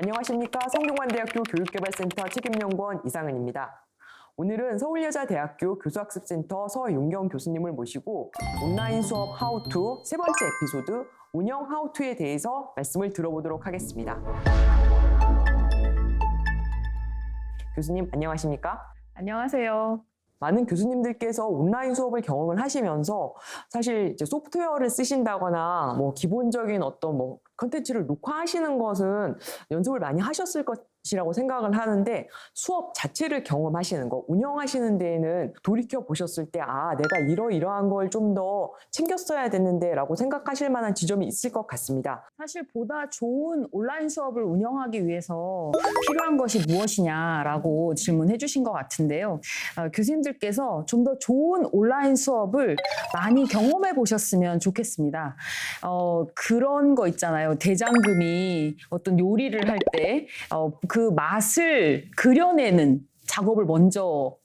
안녕하십니까. 성균관대학교 교육개발센터 책임연구원 이상은입니다. 오늘은 서울여자대학교 교수학습센터 서용경 교수님을 모시고 온라인 수업 하우투 세 번째 에피소드 운영 하우투에 대해서 말씀을 들어보도록 하겠습니다. 교수님 안녕하십니까? 안녕하세요. 많은 교수님들께서 온라인 수업을 경험을 하시면서 사실 이제 소프트웨어를 쓰신다거나 기본적인 어떤 컨텐츠를 녹화하시는 것은 연습을 많이 하셨을 것이라고 생각을 하는데 수업 자체를 경험하시는 거, 운영하시는 데에는 돌이켜 보셨을 때 내가 이러이러한 걸 좀 더 챙겼어야 됐는데 라고 생각하실 만한 지점이 있을 것 같습니다. 사실 보다 좋은 온라인 수업을 운영하기 위해서 필요한 것이 무엇이냐라고 질문해 주신 것 같은데요. 교수님들께서 좀 더 좋은 온라인 수업을 많이 경험해 보셨으면 좋겠습니다. 그런 거 있잖아요. 대장금이 어떤 요리를 할 때 그 맛을 그려내는 작업을 먼저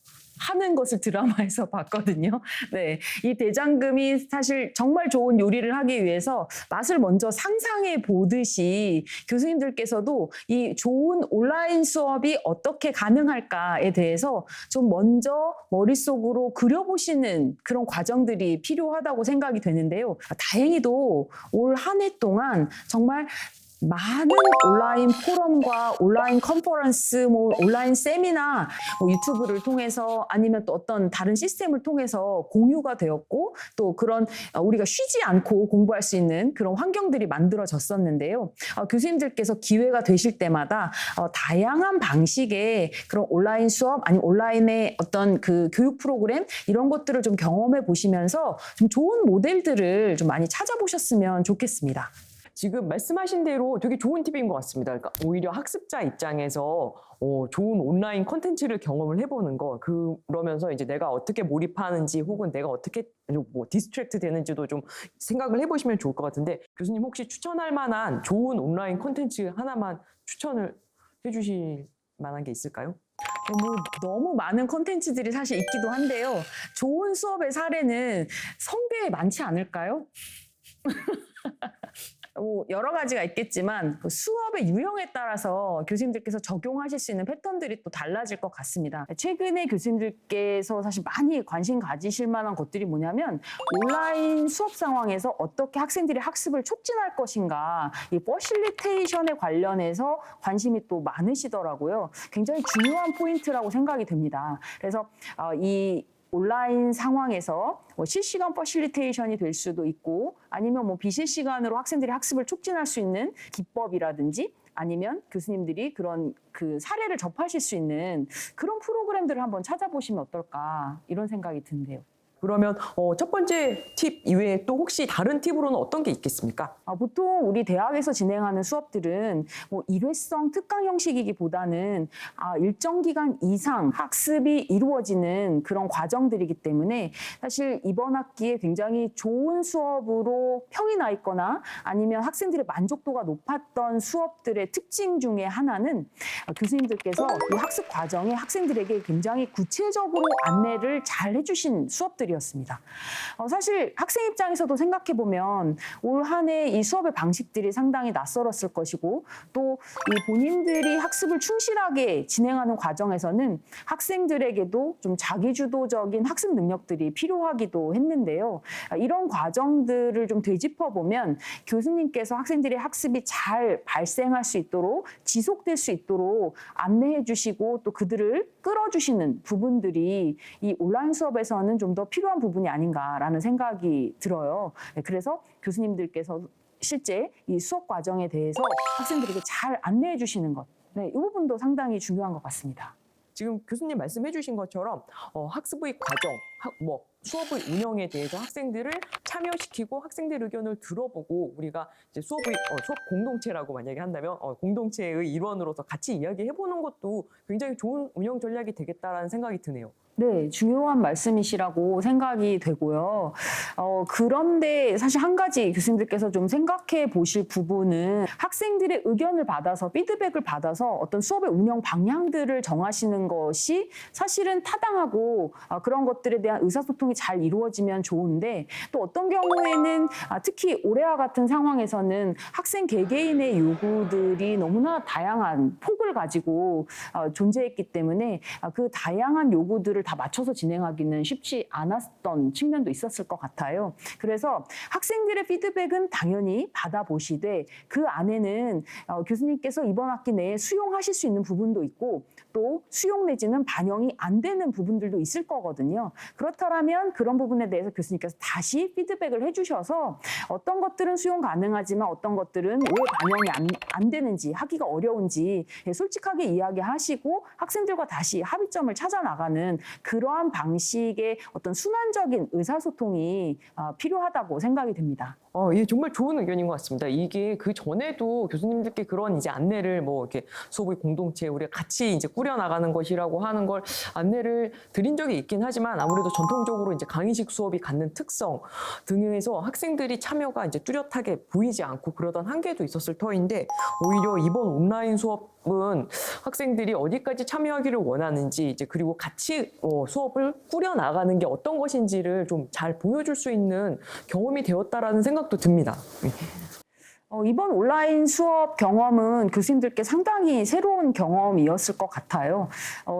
하는 것을 드라마에서 봤거든요. 네, 이 대장금이 사실 정말 좋은 요리를 하기 위해서 맛을 먼저 상상해 보듯이 교수님들께서도 이 좋은 온라인 수업이 어떻게 가능할까에 대해서 좀 먼저 머릿속으로 그려보시는 그런 과정들이 필요하다고 생각이 되는데요. 다행히도 올 한 해 동안 정말 많은 온라인 포럼과 온라인 컨퍼런스, 온라인 세미나, 유튜브를 통해서 아니면 또 어떤 다른 시스템을 통해서 공유가 되었고 또 그런 우리가 쉬지 않고 공부할 수 있는 그런 환경들이 만들어졌었는데요. 교수님들께서 기회가 되실 때마다 다양한 방식의 그런 온라인 수업 아니면 온라인의 어떤 그 교육 프로그램 이런 것들을 좀 경험해 보시면서 좀 좋은 모델들을 좀 많이 찾아보셨으면 좋겠습니다. 지금 말씀하신 대로 되게 좋은 팁인 것 같습니다. 그러니까 오히려 학습자 입장에서 좋은 온라인 컨텐츠를 경험을 해보는 거, 그러면서 이제 내가 어떻게 몰입하는지 혹은 내가 어떻게 디스트랙트 되는지도 좀 생각을 해보시면 좋을 것 같은데, 교수님 혹시 추천할 만한 좋은 온라인 컨텐츠 하나만 추천을 해주실 만한 게 있을까요? 너무 많은 콘텐츠들이 사실 있기도 한데요. 좋은 수업의 사례는 성대에 많지 않을까요? 여러 가지가 있겠지만 그 수업의 유형에 따라서 교수님들께서 적용하실 수 있는 패턴들이 또 달라질 것 같습니다. 최근에 교수님들께서 사실 많이 관심 가지실 만한 것들이 뭐냐면 온라인 수업 상황에서 어떻게 학생들이 학습을 촉진할 것인가, 이 퍼실리테이션에 관련해서 관심이 또 많으시더라고요. 굉장히 중요한 포인트라고 생각이 됩니다. 그래서 이 온라인 상황에서 실시간 퍼실리테이션이 될 수도 있고 아니면 비실시간으로 학생들이 학습을 촉진할 수 있는 기법이라든지 아니면 교수님들이 그런 그 사례를 접하실 수 있는 그런 프로그램들을 한번 찾아보시면 어떨까 이런 생각이 드는데요. 그러면 첫 번째 팁 이외에 또 혹시 다른 팁으로는 어떤 게 있겠습니까? 보통 우리 대학에서 진행하는 수업들은 일회성 특강 형식이기보다는 일정 기간 이상 학습이 이루어지는 그런 과정들이기 때문에 사실 이번 학기에 굉장히 좋은 수업으로 평이 나 있거나 아니면 학생들의 만족도가 높았던 수업들의 특징 중에 하나는 교수님들께서 이 학습 과정에 학생들에게 굉장히 구체적으로 안내를 잘 해주신 수업들이었습니다. 사실 학생 입장에서도 생각해보면 올 한 해 이 수업의 방식들이 상당히 낯설었을 것이고 또 이 본인들이 학습을 충실하게 진행하는 과정에서는 학생들에게도 좀 자기주도적인 학습 능력들이 필요하기도 했는데요. 이런 과정들을 좀 되짚어보면 교수님께서 학생들의 학습이 잘 발생할 수 있도록 지속될 수 있도록 안내해 주시고 또 그들을 끌어주시는 부분들이 이 온라인 수업에서는 좀 더 필요한 부분이 아닌가라는 생각이 들어요. 그래서 교수님들께서 실제 이 수업 과정에 대해서 학생들에게 잘 안내해 주시는 것, 이 부분도 상당히 중요한 것 같습니다. 지금 교수님 말씀해 주신 것처럼 학습의 과정, 수업의 운영에 대해서 학생들을 참여시키고 학생들 의견을 들어보고 우리가 이제 수업 공동체라고 만약에 한다면 공동체의 일원으로서 같이 이야기해보는 것도 굉장히 좋은 운영 전략이 되겠다라는 생각이 드네요. 네, 중요한 말씀이시라고 생각이 되고요. 그런데 사실 한 가지 교수님들께서 좀 생각해 보실 부분은 학생들의 의견을 받아서 피드백을 받아서 어떤 수업의 운영 방향들을 정하시는 것이 사실은 타당하고 그런 것들에 대한 의사소통이 잘 이루어지면 좋은데 또 어떤 경우에는 특히 올해와 같은 상황에서는 학생 개개인의 요구들이 너무나 다양한 폭을 가지고 존재했기 때문에 그 다양한 요구들을 다 맞춰서 진행하기는 쉽지 않았던 측면도 있었을 것 같아요. 그래서 학생들의 피드백은 당연히 받아보시되 그 안에는 교수님께서 이번 학기 내에 수용하실 수 있는 부분도 있고 또 수용 내지는 반영이 안 되는 부분들도 있을 거거든요. 그렇다면 그런 부분에 대해서 교수님께서 다시 피드백을 해주셔서 어떤 것들은 수용 가능하지만 어떤 것들은 왜 반영이 안 되는지 하기가 어려운지 솔직하게 이야기하시고 학생들과 다시 합의점을 찾아 나가는 그러한 방식의 어떤 순환적인 의사소통이 필요하다고 생각이 됩니다. 예, 정말 좋은 의견인 것 같습니다. 이게 그 전에도 교수님들께 그런 이제 안내를 뭐 이렇게 수업의 공동체 우리가 같이 이제 꾸려나가는 것이라고 하는 걸 안내를 드린 적이 있긴 하지만 아무래도 전통적으로 이제 강의식 수업이 갖는 특성 등에서 학생들이 참여가 이제 뚜렷하게 보이지 않고 그러던 한계도 있었을 터인데 오히려 이번 온라인 수업은 학생들이 어디까지 참여하기를 원하는지 이제 그리고 같이 수업을 꾸려나가는 게 어떤 것인지를 좀 잘 보여줄 수 있는 경험이 되었다라는 생각도 듭니다. 이번 온라인 수업 경험은 교수님들께 상당히 새로운 경험이었을 것 같아요.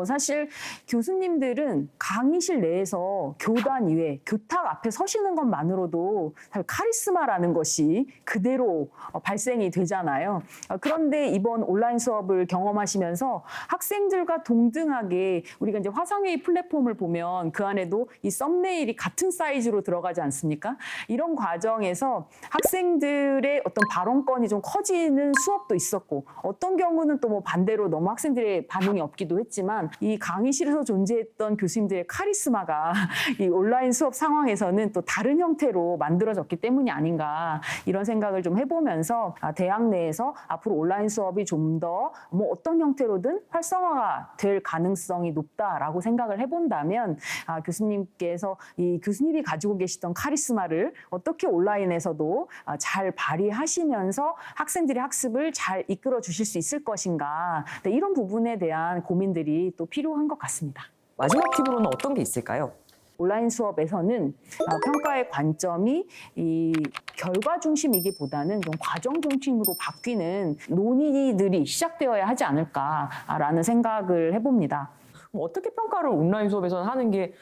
사실 교수님들은 강의실 내에서 교단 위에 교탁 앞에 서시는 것만으로도 사실 카리스마라는 것이 그대로 발생이 되잖아요. 그런데 이번 온라인 수업을 경험하시면서 학생들과 동등하게 우리가 이제 화상회의 플랫폼을 보면 그 안에도 이 썸네일이 같은 사이즈로 들어가지 않습니까? 이런 과정에서 학생들의 어떤 발언권이 좀 커지는 수업도 있었고 어떤 경우는 또 뭐 반대로 너무 학생들의 반응이 없기도 했지만 이 강의실에서 존재했던 교수님들의 카리스마가 이 온라인 수업 상황에서는 또 다른 형태로 만들어졌기 때문이 아닌가 이런 생각을 좀 해보면서 대학 내에서 앞으로 온라인 수업이 좀 더 뭐 어떤 형태로든 활성화가 될 가능성이 높다라고 생각을 해본다면 교수님께서 이 교수님이 가지고 계시던 카리스마를 어떻게 온라인에서도 잘 발휘하시면서 학생들의 학습을 잘 이끌어 주실 수 있을 것인가 이런 부분에 대한 고민들이 또 필요한 것 같습니다. 마지막 팁으로는 어떤 게 있을까요? 온라인 수업에서는 평가의 관점이 이 결과 중심이기보다는 좀 과정 중심으로 바뀌는 논의들이 시작되어야 하지 않을까라는 생각을 해봅니다. 어떻게 평가를 온라인 수업에서는 하는 게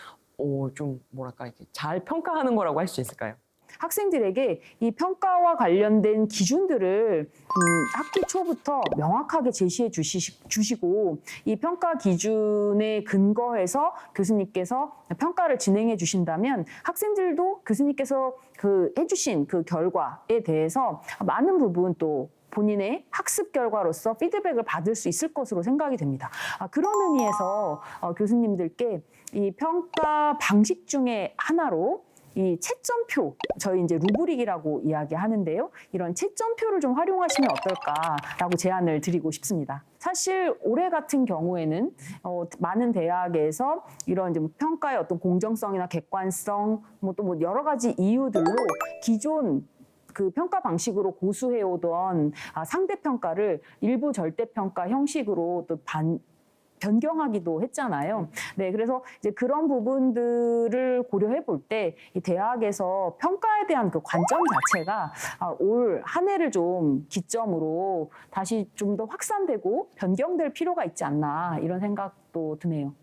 좀 뭐랄까 이렇게 잘 평가하는 거라고 할 수 있을까요? 학생들에게 이 평가와 관련된 기준들을 학기 초부터 명확하게 제시해 주시고 이 평가 기준에 근거해서 교수님께서 평가를 진행해 주신다면 학생들도 교수님께서 해주신 그 결과에 대해서 많은 부분 또 본인의 학습 결과로서 피드백을 받을 수 있을 것으로 생각이 됩니다. 그런 의미에서 교수님들께 이 평가 방식 중에 하나로 이 채점표, 저희 이제 루브릭이라고 이야기하는데요. 이런 채점표를 좀 활용하시면 어떨까라고 제안을 드리고 싶습니다. 사실 올해 같은 경우에는 많은 대학에서 이런 이제 평가의 어떤 공정성이나 객관성, 또 여러 가지 이유들로 기존 그 평가 방식으로 고수해오던 상대평가를 일부 절대평가 형식으로 또 변경하기도 했잖아요. 네, 그래서 이제 그런 부분들을 고려해 볼 때 이 대학에서 평가에 대한 그 관점 자체가 올 한 해를 좀 기점으로 다시 좀 더 확산되고 변경될 필요가 있지 않나 이런 생각도 드네요.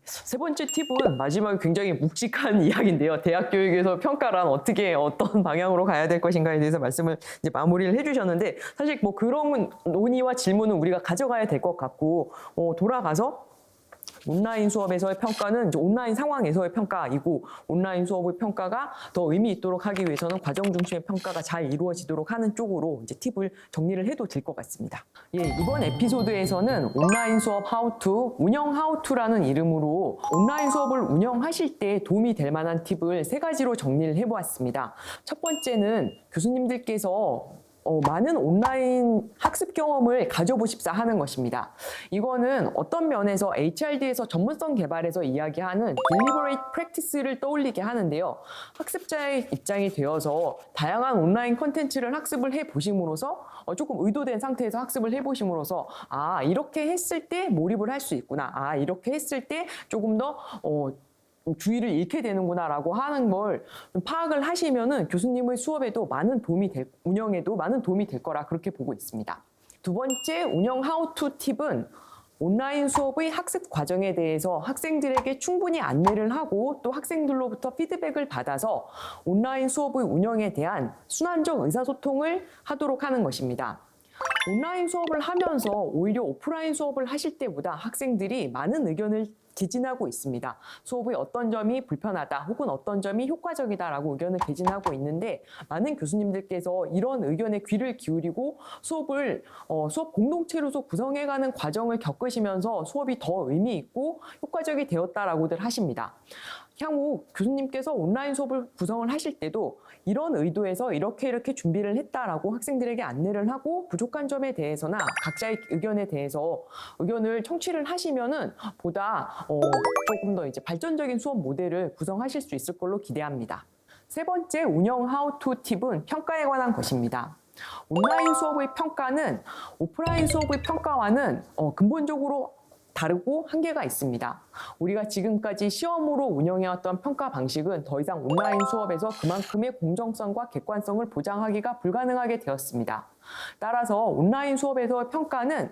세 번째 팁은 마지막에 굉장히 묵직한 이야기인데요. 대학 교육에서 평가란 어떤 방향으로 가야 될 것인가에 대해서 말씀을 이제 마무리를 해주셨는데 사실 뭐 그런 논의와 질문은 우리가 가져가야 될 것 같고 돌아가서 온라인 수업에서의 평가는 이제 온라인 상황에서의 평가이고 온라인 수업의 평가가 더 의미 있도록 하기 위해서는 과정 중심의 평가가 잘 이루어지도록 하는 쪽으로 이제 팁을 정리를 해도 될 것 같습니다. 이번 에피소드에서는 온라인 수업 하우투, 운영 하우투라는 이름으로 온라인 수업을 운영하실 때 도움이 될 만한 팁을 3가지로 정리를 해보았습니다. 첫 번째는 교수님들께서 많은 온라인 학습 경험을 가져보십사 하는 것입니다. 이거는 어떤 면에서 HRD에서 전문성 개발에서 이야기하는 deliberate practice를 떠올리게 하는데요. 학습자의 입장이 되어서 다양한 온라인 콘텐츠를 학습을 해보심으로써 조금 의도된 상태에서 학습을 해보심으로써 이렇게 했을 때 몰입을 할 수 있구나. 이렇게 했을 때 조금 더 주의를 잃게 되는구나라고 하는 걸 파악을 하시면은 교수님의 수업에도 많은 도움이 운영에도 많은 도움이 될 거라 그렇게 보고 있습니다. 두 번째 운영 하우투 팁은 온라인 수업의 학습 과정에 대해서 학생들에게 충분히 안내를 하고 또 학생들로부터 피드백을 받아서 온라인 수업의 운영에 대한 순환적 의사소통을 하도록 하는 것입니다. 온라인 수업을 하면서 오히려 오프라인 수업을 하실 때보다 학생들이 많은 의견을 개진하고 있습니다. 수업의 어떤 점이 불편하다 혹은 어떤 점이 효과적이다라고 의견을 개진하고 있는데 많은 교수님들께서 이런 의견에 귀를 기울이고 수업 공동체로서 구성해가는 과정을 겪으시면서 수업이 더 의미 있고 효과적이 되었다라고들 하십니다. 향후 교수님께서 온라인 수업을 구성을 하실 때도 이런 의도에서 이렇게 준비를 했다라고 학생들에게 안내를 하고 부족한 점에 대해서나 각자의 의견에 대해서 의견을 청취를 하시면은 보다 조금 더 이제 발전적인 수업 모델을 구성하실 수 있을 걸로 기대합니다. 세 번째 운영 하우투 팁은 평가에 관한 것입니다. 온라인 수업의 평가는 오프라인 수업의 평가와는 근본적으로 다르고 한계가 있습니다. 우리가 지금까지 시험으로 운영해왔던 평가 방식은 더 이상 온라인 수업에서 그만큼의 공정성과 객관성을 보장하기가 불가능하게 되었습니다. 따라서 온라인 수업에서 평가는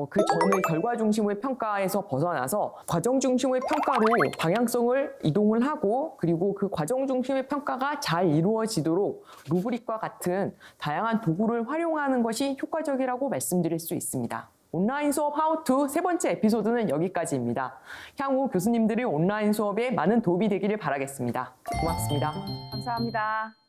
그 전의 결과 중심의 평가에서 벗어나서 과정 중심의 평가로 방향성을 이동을 하고 그리고 그 과정 중심의 평가가 잘 이루어지도록 루브릭과 같은 다양한 도구를 활용하는 것이 효과적이라고 말씀드릴 수 있습니다. 온라인 수업 하우투 세 번째 에피소드는 여기까지입니다. 향후 교수님들의 온라인 수업에 많은 도움이 되기를 바라겠습니다. 고맙습니다. 감사합니다.